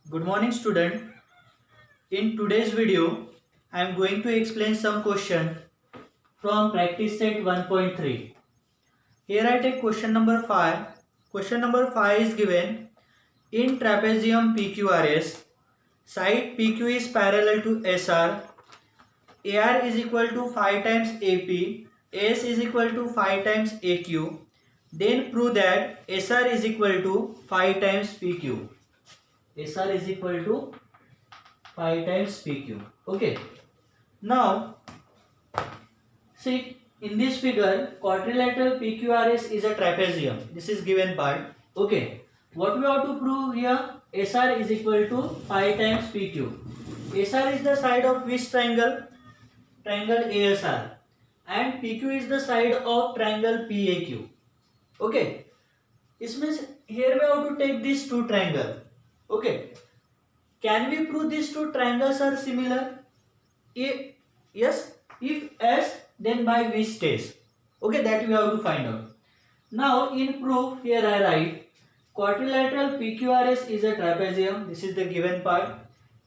Good morning student. In today's video, I am going to explain some question from practice set 1.3. Here I take question number 5. Question number 5 is given in trapezium PQRS. Side PQ is parallel to SR. AR is equal to 5 times AP. AS is equal to 5 times AQ. Then prove that SR is equal to 5 times PQ. SR is equal to 5 times PQ. Okay. Now, see in this figure, quadrilateral PQRS is a trapezium. This is given part. Okay. What we have to prove here? SR is equal to 5 times PQ. SR is the side of which triangle? Triangle ASR. And PQ is the side of triangle PAQ. Okay. This means here we have to take these two triangles. Okay. Can we prove these two triangles are similar? Yes, if yes, then by which test? Okay, that we have to find out. Now, in proof, here I write quadrilateral PQRS is a trapezium. This is the given part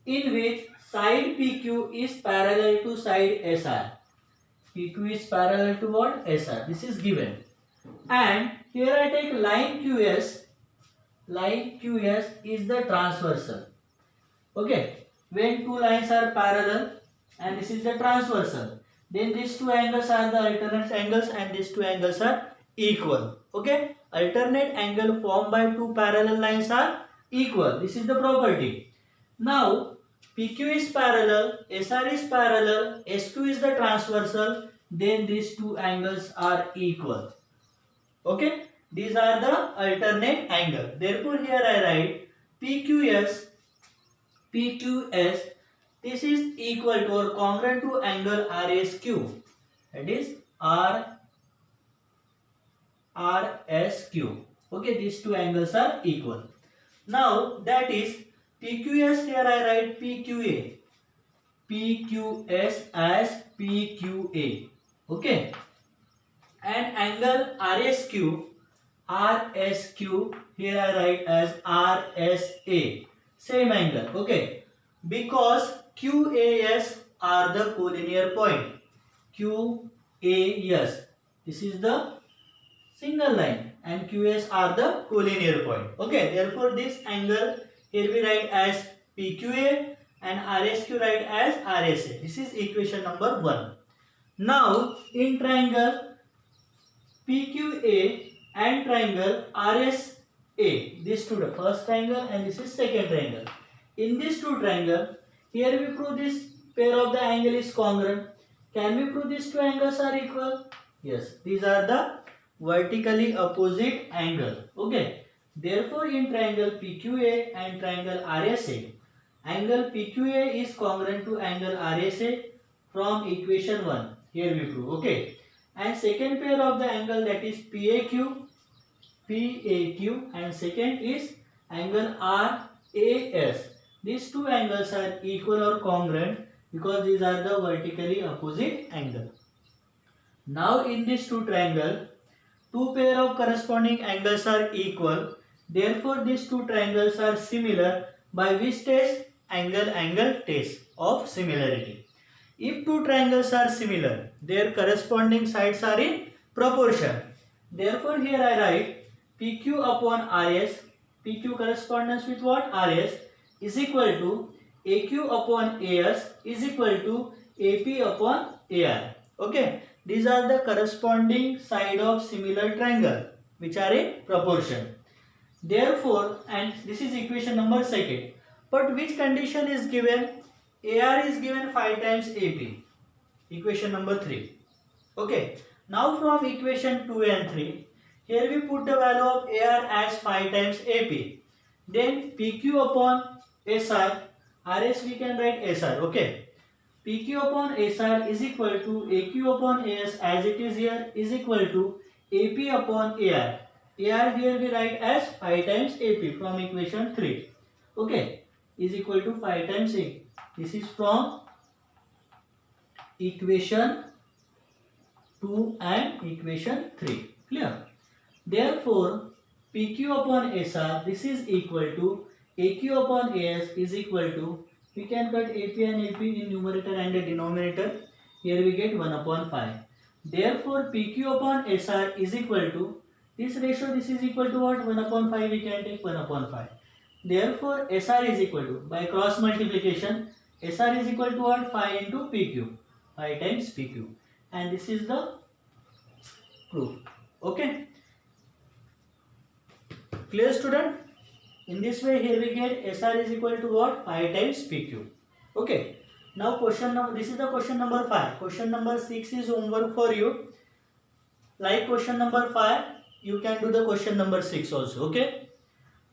in which side PQ is parallel to side SR. PQ is parallel to what? SR. This is given. And here I take line QS. Line QS is the transversal. Okay, when two lines are parallel and this is the transversal, then these two angles are the alternate angles and these two angles are equal. Okay, alternate angle formed by two parallel lines are equal. This is the property. Now, PQ is parallel, SR is parallel, SQ is the transversal, then these two angles are equal. Okay, these are the alternate angle. Therefore, here I write PQS this is equal to or congruent to angle RSQ, that is RSQ. Okay, these two angles are equal. Now that is PQS, here I write PQS as PQA. Okay, and angle RSQ here I write as RSA. Same angle. Okay, because QAS are the collinear point. QAS, this is the single line and QS are the collinear point. Okay, therefore this angle here we write as PQA and RSQ write as RSA. This is equation number 1. Now in triangle PQA and triangle RSA, these two, the first triangle and this is second triangle. In these two triangle, here we prove this pair of the angle is congruent. Can we prove these two angles are equal? Yes, these are the vertically opposite angle. Okay, therefore in triangle PQA and triangle RSA, angle PQA is congruent to angle RSA from equation 1. Here we prove. Okay, and second pair of the angle, that is PAQ and second is angle RAS. These two angles are equal or congruent because these are the vertically opposite angle. Now in this two triangle, two pair of corresponding angles are equal. Therefore these two triangles are similar by which test? Angle test of similarity. If two triangles are similar, their corresponding sides are in proportion. Therefore here I write PQ upon RS, PQ correspondence with what? RS is equal to AQ upon AS is equal to AP upon AR. Okay, these are the corresponding side of similar triangle which are in proportion. Therefore, and this is equation number 2. But which condition is given? AR is given 5 times AP. Equation number 3. Okay, now from equation 2 and 3, here we put the value of AR as 5 times AP. Then PQ upon SR, RS we can write SR. Okay, PQ upon SR is equal to AQ upon AS as it is here is equal to AP upon AR. AR here we write as 5 times AP from equation 3. Okay, is equal to 5 times A. This is from equation 2 and equation 3. Clear? Therefore, PQ upon SR, this is equal to AQ upon AS is equal to, we can cut AP and AP in numerator and the denominator. Here we get 1 upon 5. Therefore, PQ upon SR is equal to, this ratio, this is equal to what? 1 upon 5, we can take 1 upon 5. Therefore, SR is equal to, by cross multiplication, SR is equal to what? 5 into PQ. 5 times PQ. And this is the proof. Okay. Clear, student? In this way, here we get SR is equal to what? 5 times PQ. Okay. Now this is the question number 5. Question number 6 is homework for you. Like question number 5, you can do the question number 6 also. Okay.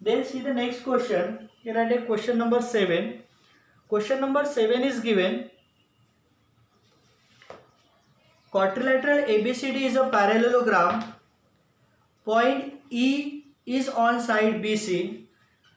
Then see the next question. Here I take question number 7. Question number 7 is given. Quadrilateral ABCD is a parallelogram. Point E is on side BC.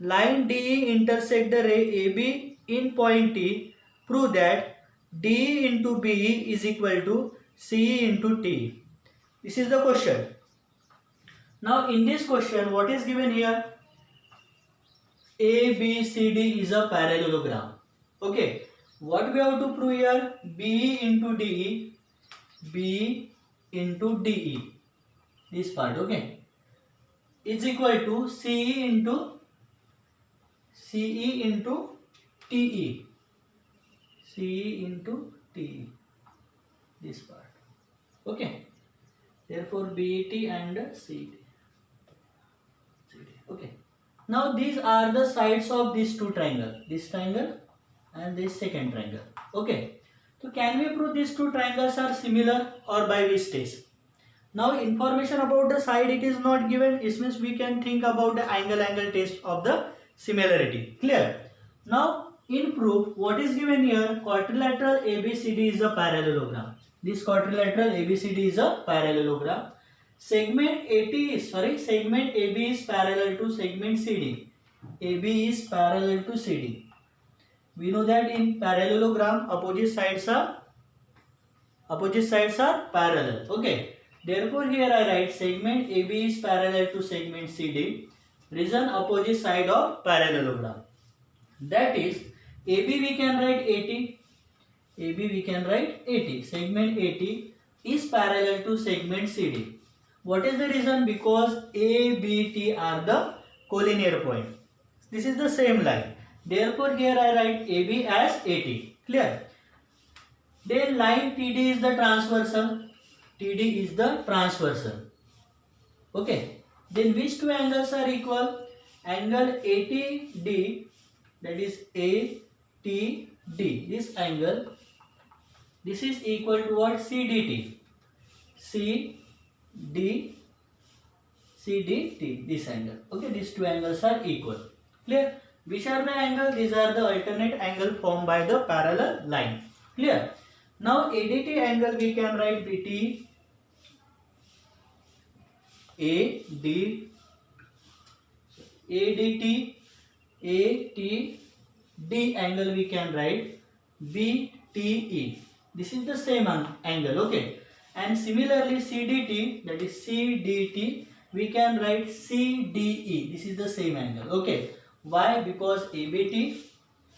Line DE intersect the ray AB in point T. Prove that DE into BE is equal to CE into T. This is the question. Now in this question, what is given here? ABCD is a parallelogram. Okay. What we have to prove here? BE into DE. BE into DE. This part, okay, is equal to CE into TE. CE into TE. This part. Okay. Therefore, BET and CET. Okay. Now these are the sides of these two triangles. This triangle and this second triangle. Okay. So can we prove these two triangles are similar or by which test? Now information about the side it is not given. It means we can think about the angle test of the similarity. Clear? Now in proof, what is given here? Quadrilateral ABCD is a parallelogram. This quadrilateral ABCD is a parallelogram. Segment AB is parallel to segment CD. AB is parallel to CD. We know that in parallelogram opposite sides are parallel. Okay. Therefore, here I write segment AB is parallel to segment CD. Reason opposite side of parallelogram. That is, AB we can write 80. AB we can write 80. Segment 80 is parallel to segment CD. What is the reason? Because ABT are the collinear point. This is the same line. Therefore, here I write AB as 80. Clear? Then line TD is the transversal. TD is the transversal. Okay. Then which two angles are equal? Angle ATD, that is ATD. This angle, this is equal to what? CDT. CDT. This angle. Okay. These two angles are equal. Clear? Which are the angle? These are the alternate angle formed by the parallel line. Clear? Now ADT angle we can write BT. ADT angle we can write BTE. This is the same angle, okay. And similarly CDT, that is CDT, we can write CDE. This is the same angle, okay. Why? Because ABT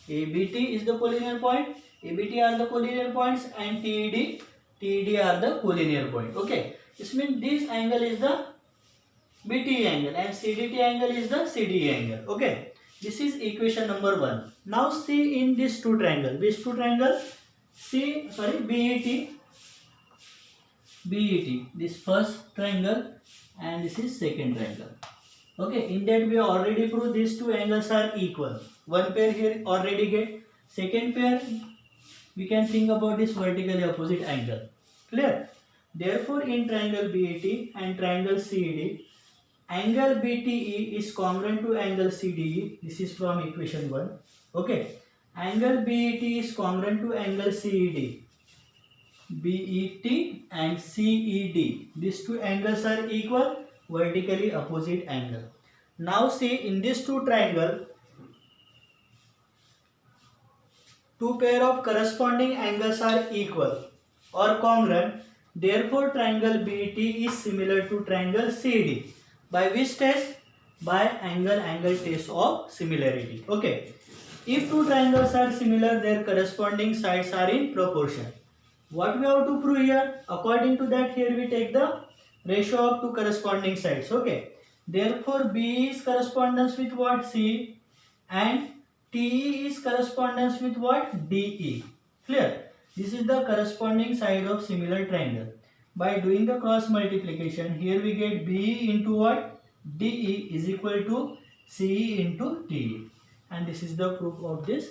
is the collinear point, ABT are the collinear points, and TD are the collinear point, okay. This means this angle is the BT angle and CDT angle is the CDE angle. Okay. This is equation number 1. Now see in this two triangle. Which two triangle? BET. This first triangle and this is second triangle. Okay. In that we already proved these two angles are equal. One pair here already get. Second pair we can think about this vertically opposite angle. Clear? Therefore in triangle BET and triangle CED, angle BTE is congruent to angle CDE. This is from equation 1. Okay. Angle BET is congruent to angle CED. BET and CED. These two angles are equal, vertically opposite angle. Now see in this two triangle, two pair of corresponding angles are equal or congruent. Therefore triangle BET is similar to triangle CD. By which test? by angle test of similarity. Okay, if two triangles are similar, their corresponding sides are in proportion. What we have to prove here? According to that, here we take the ratio of two corresponding sides. Okay, therefore B is correspondence with what? C, and TE is correspondence with what? DE. Clear? This is the corresponding side of similar triangle. By doing the cross multiplication, here we get BE into what? DE is equal to CE into TE. And this is the proof of this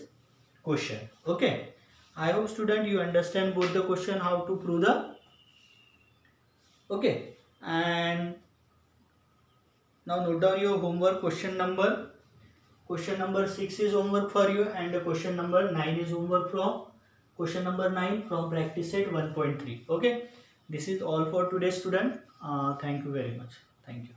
question. Okay. I hope student you understand both the question, how to prove the. Okay. And now note down your homework question number. Question number 6 is homework for you, and question number 9 is homework from question number 9 from practice set 1.3. Okay. This is all for today, student. Thank you very much. Thank you.